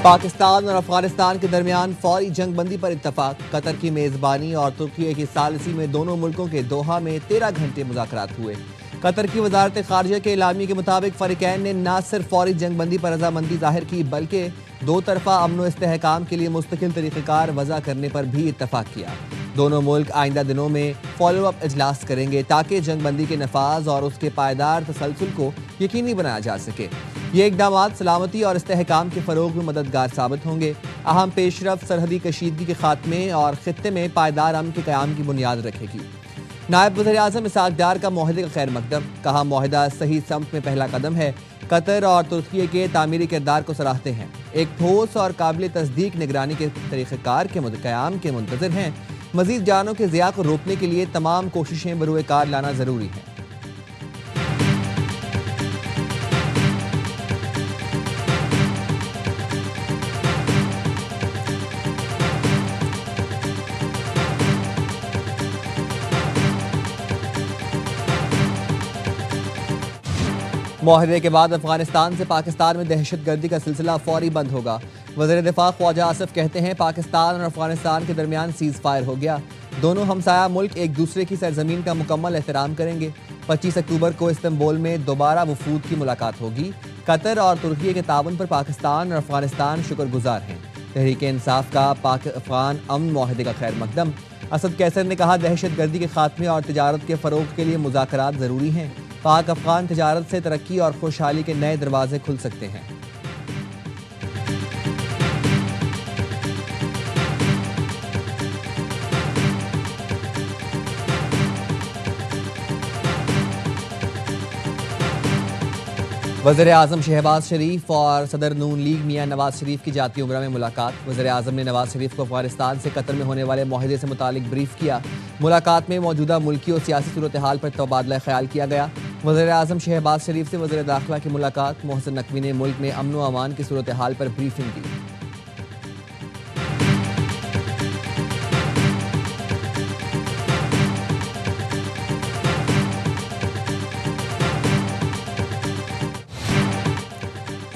पाकिस्तान और अफगानिस्तान के दरमियान फौरी जंगबंदी पर इत्तफाक। कतर की मेजबानी और तुर्की की सालसी में दोनों मुल्कों के दोहा में 13 घंटे मुज़ाकरात हुए। कतर की वजारत खारजा के एलामी के मुताबिक फरीकैन ने न सिर्फ फौरी जंगबंदी पर रजामंदी जाहिर की बल्कि दो तरफा अमन व इस्तेहकाम के लिए मुस्तकिल तरीक़ेकार वज़ा करने पर भी इत्तफाक किया। दोनों मुल्क आइंदा दिनों में फॉलो अप इजलास करेंगे ताकि जंगबंदी के नफाज और उसके पायदार तसलसल को यकीनी बनाया जा सके। ये इकदाम सलामती और इस्तेहकाम के फ़रोग में मददगार साबित होंगे। अहम पेशरफ सरहदी कशीदगी के खात्मे और खित्ते में पायदार अमन के क़याम की बुनियाद रखेगी। नायब वज़ीर-ए-आज़म इसहाक डार का मुआहदे का खैर मकदम। कहा, मुआहदा सही समत में पहला कदम है। कतर और तुर्की के तामीरी किरदार को सराहते हैं। एक ठोस और काबिल तस्दीक निगरानी के तरीक़ेकार के क़याम के मुंतज़िर हैं। मज़ीद जानों के ज़िया को रोकने के लिए तमाम कोशिशें बरूए कार लाना ज़रूरी है। मुआहदे के बाद अफगानिस्तान से पाकिस्तान में दहशतगर्दी का सिलसिला फौरी बंद होगा। वज़ीर दिफा ख्वाजा आसिफ कहते हैं, पाकिस्तान और अफगानिस्तान के दरमियान सीज़ फायर हो गया। दोनों हमसाया मुल्क एक दूसरे की सरजमीन का मुकम्मल एहतराम करेंगे। 25 अक्टूबर को इस्तांबुल में दोबारा वफूद की मुलाकात होगी। कतर और तुर्की के ताउन पर पाकिस्तान और अफगानिस्तान शुक्रगुजार हैं। तहरीक इंसाफ का पाक अफगान अमन मुआहदे का खैर मकदम। असद कैसर ने कहा, दहशतगर्दी के खात्मे और तिजारत के फ़रोग के लिए मुज़ाकरात ज़रूरी हैं। पाक अफगान तिजारत से तरक्की और खुशहाली के नए दरवाजे खुल सकते हैं। वज़ीर आज़म शहबाज शरीफ और सदर नून लीग मियां नवाज शरीफ की जाती उमरा में मुलाकात। वज़ीर आज़म ने नवाज शरीफ को अफगानिस्तान से कतर में होने वाले मुआहदे से मुतालिक ब्रीफ किया। मुलाकात में मौजूदा मुल्की और सियासी सूरत हाल पर तबादला ख्याल किया गया। वज़ीर आज़म शहबाज शरीफ से वज़ीर दाखिला की मुलाकात। मोहसिन नकवी ने मुल्क में अमन व अमान की सूरत हाल पर ब्रीफिंग दी।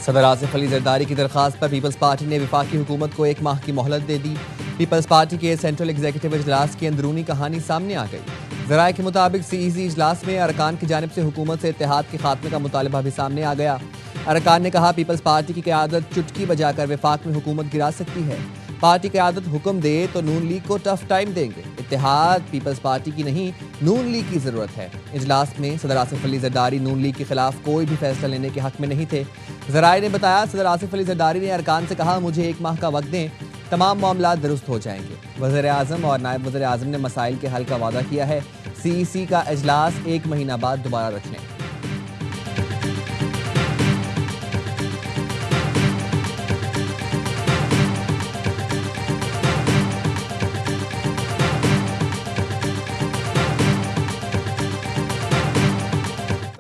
सदर आसिफ अली जरदारी की दरख्वास्त पर पीपल्स पार्टी ने वफाकी हुकूमत को 1 माह की मोहलत दे दी। पीपल्स पार्टी के सेंट्रल एग्जीक्यूटिव इजलास की अंदरूनी कहानी सामने आ गई। ज़राए के मुताबिक CEC इजलास में अरकान की जानिब से हुकूमत से इत्तेहाद के खात्मे का मुतालबा भी सामने आ गया। अरकान ने कहा, पीपल्स पार्टी की क़यादत चुटकी बजाकर वफाक में हुकूमत गिरा सकती है। पार्टी क़यादत हुक्म दे तो नून लीग को टफ टाइम देंगे। इत्तेहाद पीपल्स पार्टी की नहीं, नून लीग की ज़रूरत है। इजलास में सदर आसिफ अली जरदारी नून लीग के खिलाफ कोई भी फैसला लेने के हक में नहीं थे। ज़राए ने बताया, सदर आसिफ अली जरदारी ने अरकान से कहा, मुझे 1 माह का वक्त दें, तमाम मामला दुरुस्त हो जाएंगे। वज़ीर आज़म और नायब वज़ीर आज़म ने मसाइल के हल का वादा किया है। CEC का इजलास 1 महीना बाद दोबारा रख लें।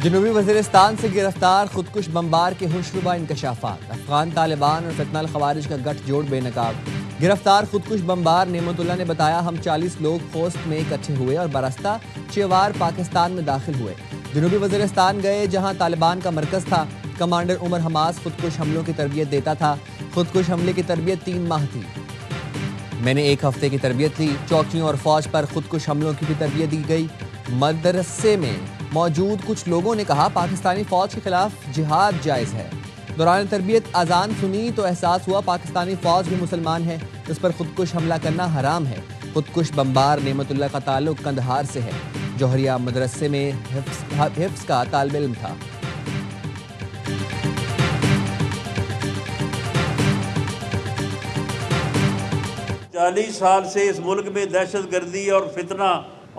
जनूबी वज़ीरिस्तान से गिरफ्तार खुदकुश बमबार के हुश्रुबा इंकशाफात। अफगान तालिबान और फितनल खवारिज का गठजोड़ बेनकाब। गिरफ्तार खुदकुश बमबार नेमतुल्लाह ने बताया, हम 40 लोग खोस्त में इकट्ठे हुए और बरस्ता चेवार पाकिस्तान में दाखिल हुए। जनूबी वज़ीरिस्तान गए जहाँ तालिबान का मरकज़ था। कमांडर उमर हमास खुदकुश हमलों की तरबियत देता था। खुदकुश हमले की तरबियत 3 माह थी। मैंने 1 हफ्ते की तरबियत ली। चौकियों और फौज पर खुदकुश हमलों की भी तरबियत दी गई। मदरसे में मौजूद कुछ लोगों ने कहा, पाकिस्तानी फौज के खिलाफ जिहाद जायज़ है। दौरान तरबियत अजान सुनी तो एहसास हुआ पाकिस्तानी फौज भी मुसलमान है, इस पर खुदकुश हमला करना हराम है। खुदकुश बमबार नेमतुल्लाह का ताल्लुक कंदहार से है। जौहरिया मदरसे में हिफ्स का तालिब इल्म था। चालीस साल से इस मुल्क में दहशत गर्दी और फितना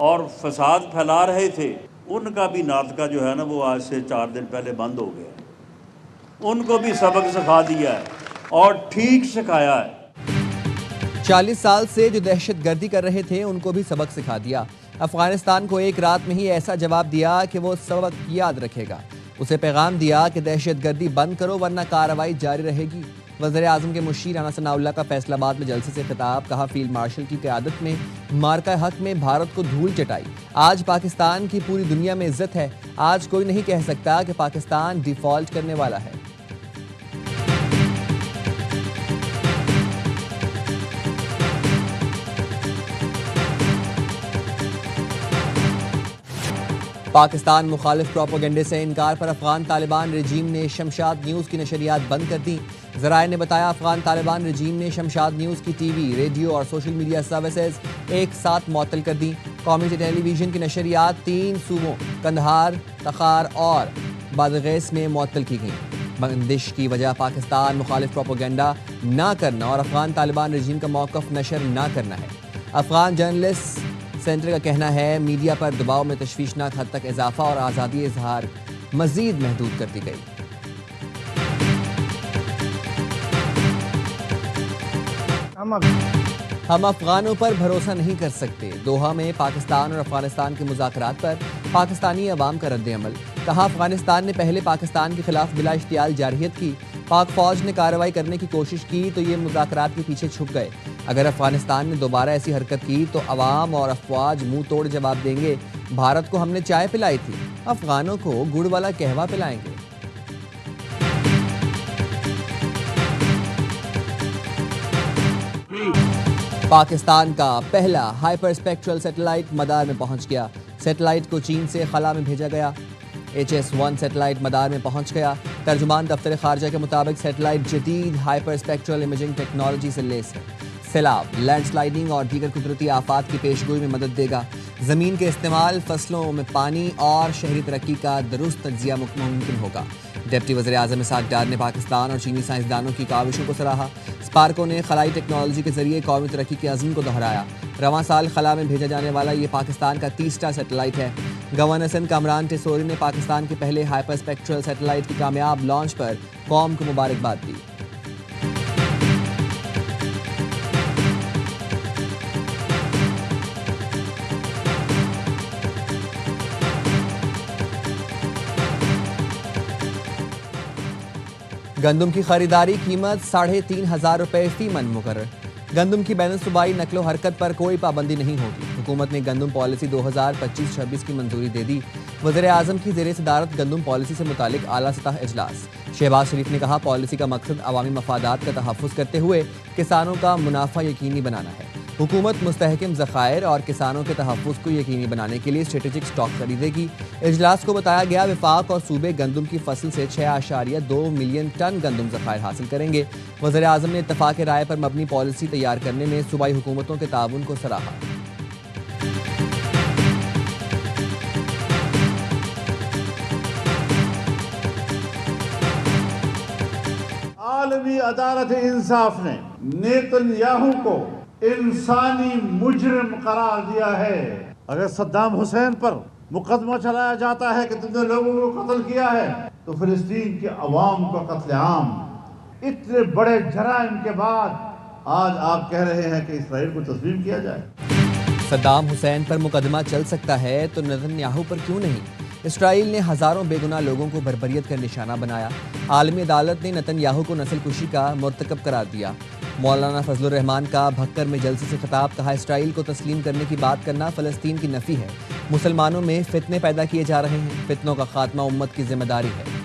और फसाद फैला रहे थे, उनका भी नाटका जो है ना वो आज से 4 दिन पहले बंद हो गया। उनको भी सबक सिखा दिया है और ठीक सिखाया है। 40 साल से जो दहशतगर्दी कर रहे थे उनको भी सबक सिखा दिया। अफगानिस्तान को एक रात में ही ऐसा जवाब दिया कि वो सबक याद रखेगा। उसे पैगाम दिया कि दहशतगर्दी बंद करो वरना कार्रवाई जारी रहेगी। वज़ीर-ए-आज़म के मुशीर राना सनाउल्लाह का फैसलाबाद में जलसे से खिताब। कहा, फील्ड मार्शल की क़यादत में मार्का हक में भारत को धूल चटाई। आज पाकिस्तान की पूरी दुनिया में इज्जत है। आज कोई नहीं कह सकता कि पाकिस्तान डिफॉल्ट करने वाला है। पाकिस्तान मुखालिफ प्रोपेगेंडे से इनकार पर अफगान तालिबान रजीम ने शमशाद न्यूज़ की नशरियात बंद कर दी। ज़राए ने बताया, अफगान तालिबान रजीम ने शमशाद न्यूज़ की टीवी, रेडियो और सोशल मीडिया सर्विसेज एक साथ मुअत्तल कर दी। कौमी टेलीविज़न की नशरियात 3 सूबों कंधार, तखार और बादगैस में मुअत्तल की गई। बंदिश की वजह पाकिस्तान मुखालिफ प्रोपेगेंडा ना करना और अफगान तालिबान रजीम का मौक़िफ़ नशर ना करना है। अफगान जर्नलिस्ट सेंटर का कहना है, मीडिया पर दबाव में तशवीशनाक हद तक इजाफा और आज़ादी इजहार मजीद महदूद कर दी गई। हम अफगानों पर भरोसा नहीं कर सकते। दोहा में पाकिस्तान और अफगानिस्तान के मुज़ाकरात पर पाकिस्तानी अवाम का रद्द-ए-अमल। कहा, अफगानिस्तान ने पहले पाकिस्तान के खिलाफ बिला इख्तियार जारहियत की। पाक फौज ने कार्रवाई करने की कोशिश की तो ये मुज़ाकरात के पीछे छुप गए। अगर अफगानिस्तान ने दोबारा ऐसी हरकत की तो अवाम और अफवाज मुंह तोड़ जवाब देंगे। भारत को हमने चाय पिलाई थी, अफगानों को गुड़ वाला कहवा पिलाएंगे। पाकिस्तान का पहला हाइपर स्पेक्ट्रल सैटेलाइट मदार में पहुंच गया। सैटेलाइट को चीन से खला में भेजा गया। HS-1 सैटेलाइट मदार में पहुंच गया। तर्जुमान दफ्तर खारजा के मुताबिक सैटेलाइट जदीद हाइपर स्पेक्ट्रल इमेजिंग टेक्नोलॉजी से लैस है। सैलाब, लैंडस्लाइडिंग और दीगर कुदरती आफात की पेशगोई में मदद देगा। ज़मीन के इस्तेमाल, फसलों में पानी और शहरी तरक्की का दुरुस्त तज्जिया मुमकिन होगा। डिप्टी वज़ीर-ए-आज़म इसहाक डार ने पाकिस्तान और चीनी साइंसदानों की काविशों को सराहा। स्पार्को ने खलाई टेक्नोलॉजी के जरिए कौमी तरक्की के अज़्म को दोहराया। रवां साल खला में भेजा जाने वाला ये पाकिस्तान का 30वां सैटेलाइट है। गवर्नर सिंध कामरान टेसोरी ने पाकिस्तान के पहले हाइपर स्पेक्ट्रल सैटेलाइट की कामयाब लॉन्च पर कौम को मुबारकबाद दी। गंदम की खरीदारी कीमत 3,500 रुपये फी मन मुकर्रर। गंदम की बैन सूबाई नकलो हरकत पर कोई पाबंदी नहीं होगी। हुकूमत ने गंदम पॉलिसी 2025-26 की मंजूरी दे दी। वज़ीर-ए-आज़म की ज़ेर सदारत गंदम पॉलिसी से मुतालिक आला सतह इजलास। शहबाज शरीफ ने कहा, पॉलिसी का मकसद अवामी मफादात का तहफ़्फ़ुज़ करते हुए किसानों का मुनाफा यकीनी बनाना है। हुकूमत मुस्तहकम ज़खायर और किसानों के तहफ़्फ़ुज़ को यकीनी बनाने के लिए स्ट्रेटेजिक स्टॉक खरीदेगी। इजलास को बताया गया, विफाक और सूबे गंदम की फसल से 6.2 मिलियन टन गंदम ज़खायर हासिल करेंगे। वज़ीर-ए-आज़म ने इत्तफ़ाक़ राय पर मबनी पॉलिसी तैयार करने में सूबाई हुकूमतों के ताउन को सराहा। आलमी अदालत इंसाफ ने नेतन्याहू को इंसानी मुजरिम करार दिया है। अगर सद्दाम हुसैन पर मुकदमा चलाया जाता है कि तुमने लोगों को कत्ल किया है, तो फिलिस्तीन के अवाम का कत्लेआम। इतने बड़े जराइम के बाद आज आप कह रहे हैं कि इसराइल को तस्लीम किया जाए। सद्दाम हुसैन पर मुकदमा चल सकता है तो नेतन्याहू पर क्यों नहीं? इसराइल ने हज़ारों बेगुनाह लोगों को बर्बरियत का निशाना बनाया। आलमी अदालत ने नेतन्याहू को नस्लकुशी का मुर्तकब करार दिया। मौलाना फजलुर रहमान का भक्कर में जलसे से खिताब। कहा, इसराइल को तस्लीम करने की बात करना फ़लस्तीन की नफ़ी है। मुसलमानों में फितने पैदा किए जा रहे हैं। फितनों का खात्मा उम्मत की जिम्मेदारी है।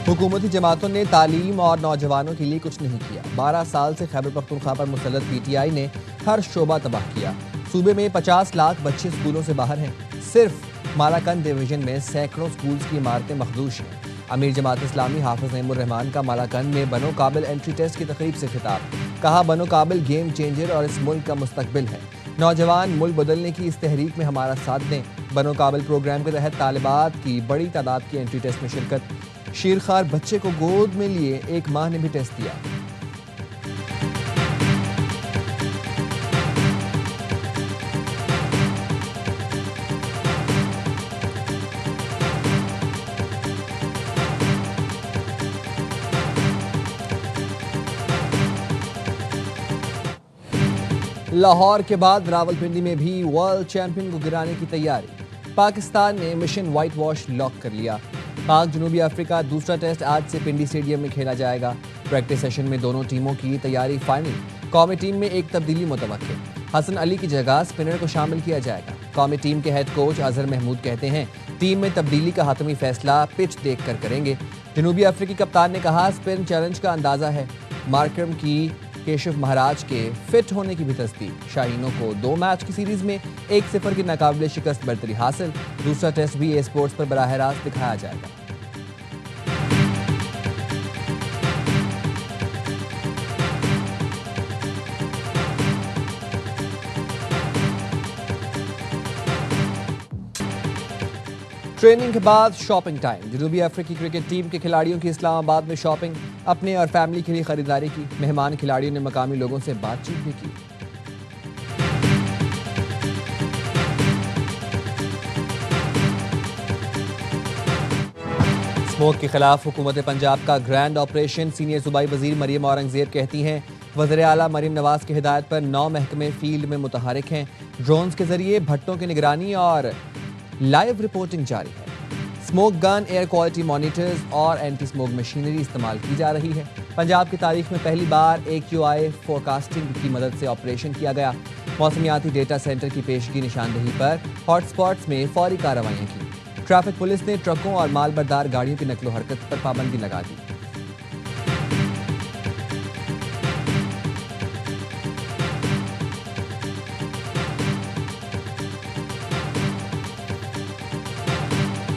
हुकूमती जमातों ने तालीम और नौजवानों के लिए कुछ नहीं किया। 12 साल से खैबर पख्तूनख्वा पर मुसल्लत PTI ने हर शोबा तबाह किया। सूबे में 50 लाख बच्चे स्कूलों से बाहर हैं। सिर्फ मालाकंद डिवीजन में सैकड़ों स्कूल्स की इमारतें मखदूश हैं। अमीर जमात इस्लामी हाफिज नईमुर रहमान का मालाकंद में बनो काबिल एंट्री टेस्ट की तकरीब से खिताब। कहा, बनो काबिल गेम चेंजर और इस मुल्क का मुस्तकबिल है। नौजवान मुल्क बदलने की इस तहरीक में हमारा साथ दें। बनो काबिल प्रोग्राम के तहत तालिबात की बड़ी तादाद की एंट्री टेस्ट में शिरकत। शीरखार बच्चे को गोद में लिए एक माँ ने भी टेस्ट दिया। लाहौर के बाद रावलपिंडी में भी वर्ल्ड चैंपियन को गिराने की तैयारी। पाकिस्तान ने मिशन व्हाइट वॉश लॉक कर लिया। पाक जनूबी अफ्रीका दूसरा टेस्ट आज से पिंडी स्टेडियम में खेला जाएगा। प्रैक्टिस सेशन में दोनों टीमों की तैयारी फाइनल। कौमी टीम में एक तब्दीली मुतवक्किल, हसन अली की जगह स्पिनर को शामिल किया जाएगा। कौमी टीम के हेड कोच अजहर महमूद कहते हैं टीम में तब्दीली का हतमी फैसला पिच देखकर करेंगे। जनूबी अफ्रीकी कप्तान ने कहा स्पिन चैलेंज का अंदाजा है। मार्करम की केशव महाराज के फिट होने की भी तस्दीक। शाहीनों को 2 मैच की सीरीज में 1-0 की नाकाबिले शिकस्त बरतरी हासिल। दूसरा टेस्ट भी ए स्पोर्ट्स पर बराह रास्त दिखाया जाएगा। ट्रेनिंग के बाद शॉपिंग टाइम। जनूबी अफ्रीकी क्रिकेट टीम के खिलाड़ियों की इस्लामाबाद में शॉपिंग, अपने और फैमिली के लिए खरीदारी की। मेहमान खिलाड़ियों ने मकामी लोगों से बातचीत भी की। स्मोक के खिलाफ हुकूमत पंजाब का ग्रैंड ऑपरेशन। सीनियर सूबाई वजीर मरियम औरंगजेब कहती हैं वज़ीर आला मरियम नवाज की हिदायत पर 9 महकमे फील्ड में मुतहरिक हैं। ड्रोन्स के जरिए भट्टों की निगरानी और लाइव रिपोर्टिंग जारी है। Smoke gun, air quality monitors और एंटी स्मोक मशीनरी इस्तेमाल की जा रही है। पंजाब की तारीख में पहली बार AQI फोरकास्टिंग की मदद से ऑपरेशन किया गया। मौसमियाती डेटा सेंटर की पेशगी निशानदेही पर हॉटस्पॉट्स में फौरी कार्रवाइयाँ की। ट्रैफिक पुलिस ने ट्रकों और मालबरदार गाड़ियों की नकलो हरकत पर पाबंदी लगा दी।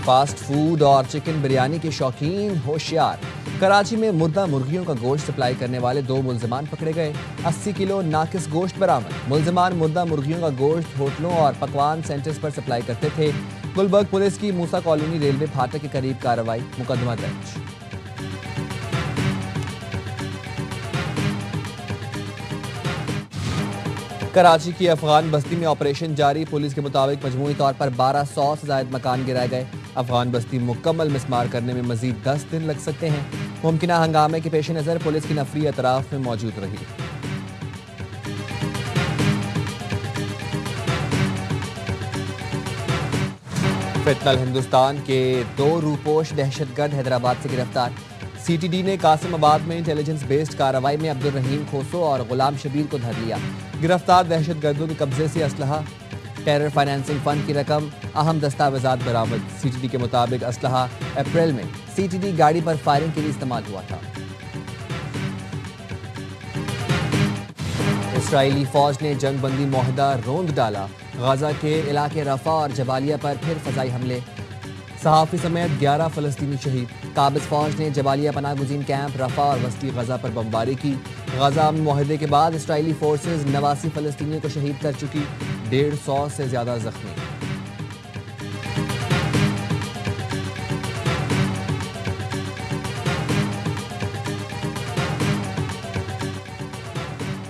फास्ट फूड और चिकन बिरयानी के शौकीन होशियार। कराची में मुर्दा मुर्गियों का गोश्त सप्लाई करने वाले 2 मुल्जिमान पकड़े गए। 80 किलो नाकिस गोश्त बरामद। मुल्जिमान मुर्दा मुर्गियों का गोश्त होटलों और पकवान सेंटर्स पर सप्लाई करते थे। गुलबर्ग पुलिस की मूसा कॉलोनी रेलवे फाटक के करीब कार्रवाई। मुकदमा दर्ज। कराची की अफगान बस्ती में ऑपरेशन जारी। पुलिस के मुताबिक मजमूई तौर पर 1200 से ज्यादा मकान गिराए गए। अफगान बस्ती मुकम्मल मिसमार करने में मजीद 10 दिन लग सकते हैं। मुमकिना हंगामे के पेश नज़र पुलिस की नफरी अतराफ में मौजूद रही। फितनल हिंदुस्तान के 2 रूपोश दहशतगर्द हैदराबाद से गिरफ्तार। CTD ने कासिमाबाद में इंटेलिजेंस बेस्ड कार्रवाई में अब्दुल रहीम खोसो और गुलाम शबीर को धर लिया। गिरफ्तार दहशतगर्दों के कब्जे से असलहा, टेरर फाइनेंसिंग फंड की रकम, अहम दस्तावेजात बरामद। CTD के मुताबिक असलहा अप्रैल में CTD गाड़ी पर फायरिंग के लिए इस्तेमाल हुआ था। इसराइली फौज ने जंगबंदी मुआहदा रोंद डाला। गाजा के इलाके रफा और जबालिया पर फिर फजाई हमले। सहाफ़ी समेत 11 फ़लस्तीनी शहीद। काबिज़ फौज ने जबालिया पनाह गुज़ीन कैंप रफा और वस्ती गजा पर बमबारी की। गजा मुआहदे के बाद इसराइली फोर्सेज 89 फ़लस्तीनियों को शहीद कर चुकी। 150 से ज़्यादा जख्मी।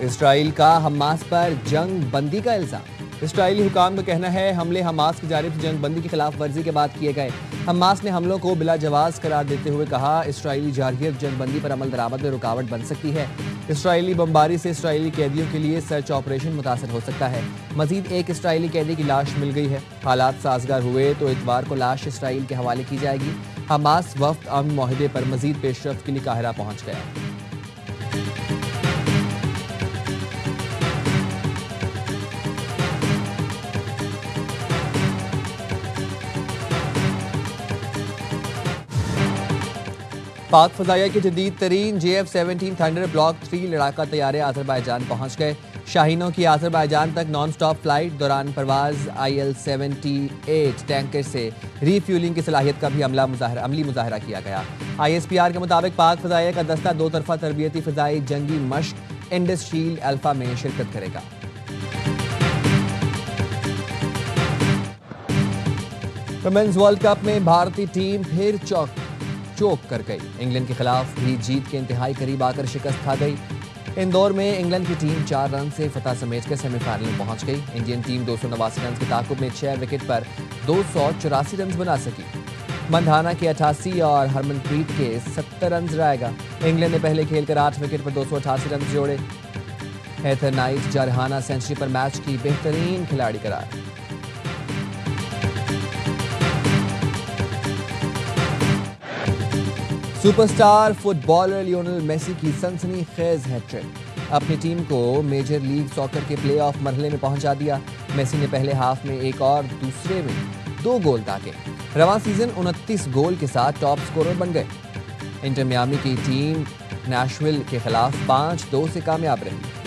इसराइल का हमास पर जंग बंदी का इल्ज़ाम। इसराइली हुकाम का कहना है हमले हमास की जानिब से जंग बंदी की खिलाफ वर्जी के बाद किए गए। हमास ने हमलों को बिला जवाज करार देते हुए कहा इसराइली जारहियत जंग बंदी पर अमल दरामद में रुकावट बन सकती है। इसराइली बमबारी से इसराइली कैदियों के लिए सर्च ऑपरेशन मुतासर हो सकता है। मजीद एक इसराइली कैदी की लाश मिल गई है। हालात साजगार हुए तो इतवार को लाश इसराइल के हवाले की जाएगी। हमास वफ्द अमन मुआहदे पर मजीद पेशरफ्त के लिए काहिरा पहुंच गया। पाक फजाइया के जदीद तरीन JF-17 थंडर ब्लॉक 3 लड़ाका तैयारे आज़रबाईजान पहुंच गए। शाहीनों की आज़रबाईजान तक नॉन स्टॉप फ्लाइट दौरान परवाज IL-78 टैंकर से रीफ्यूलिंग की सलाहियत का भी अमली मुजाहरा किया गया। ISPR के मुताबिक पाक फजाइया का दस्ता 2 तरफा तरबियती फजाई जंगी मश्क इंडस शील्ड अल्फा में शिरकत करेगा। वुमेन्स वर्ल्ड कप में भारतीय टीम फिर चौक कर गई। इंग्लैंड के खिलाफ भी जीत के इंतहाई करीब आकर शिकस्त खा गई। इंदौर में इंग्लैंड की टीम 4 रन से फतह समेट कर सेमीफाइनल में पहुंच गई। इंडियन टीम 289 रन के ताकुब में 6 विकेट पर 284 रन बना सकी। मंधाना के 88 और हरमनप्रीत के 70 रन रहेगा। इंग्लैंड ने पहले खेलकर 8 विकेट पर 288 रन जोड़े। हैदर नाइट जारहाना सेंचुरी पर मैच की बेहतरीन खिलाड़ी करार। सुपरस्टार फुटबॉलर लियोनेल मेसी की सनसनीखेज हैट्रिक, अपनी टीम को मेजर लीग सॉकर के प्लेऑफ मरहले में पहुंचा दिया। मेसी ने पहले हाफ में एक और दूसरे में 2 गोल दागे। रवां सीजन 29 गोल के साथ टॉप स्कोरर बन गए। इंटर मियामी की टीम नैशविल के खिलाफ 5-2 से कामयाब रही।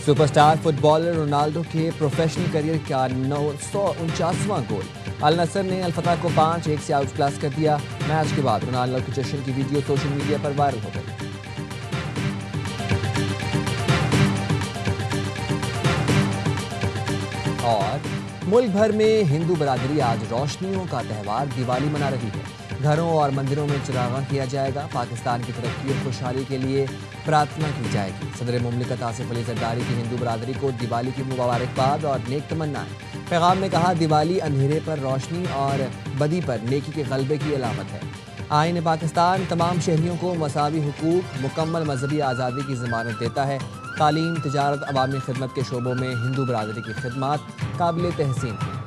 सुपरस्टार फुटबॉलर रोनाल्डो के प्रोफेशनल करियर का 949वां गोल। अल नसर ने अल फतह को 5-1 से आउट क्लास कर दिया। मैच के बाद रोनाल्डो के जश्न की वीडियो सोशल मीडिया पर वायरल हो गई। और मुल्क भर में हिंदू बरादरी आज रोशनियों का त्यौहार दिवाली मना रही है। घरों और मंदिरों में चिरागां किया जाएगा। पाकिस्तान की तरक्की और खुशहाली के लिए प्रार्थना की जाएगी। सदर मुमलिकत आसिफ अली जरदारी की हिंदू बरादरी को दिवाली की मुबारकबाद और नेक तमन्नाएं। पैगाम में कहा, दिवाली अंधेरे पर रोशनी और बदी पर नेकी के गलबे की अलामत है। आईन पाकिस्तान तमाम शहरियों को मसावी हुकूक, मुकम्मल मजहबी आज़ादी की ज़मानत देता है। तालीम, तिजारत, अवामी खिदमत के शोबों में हिंदू बरादरी की खिदमत काबिल तहसीन है।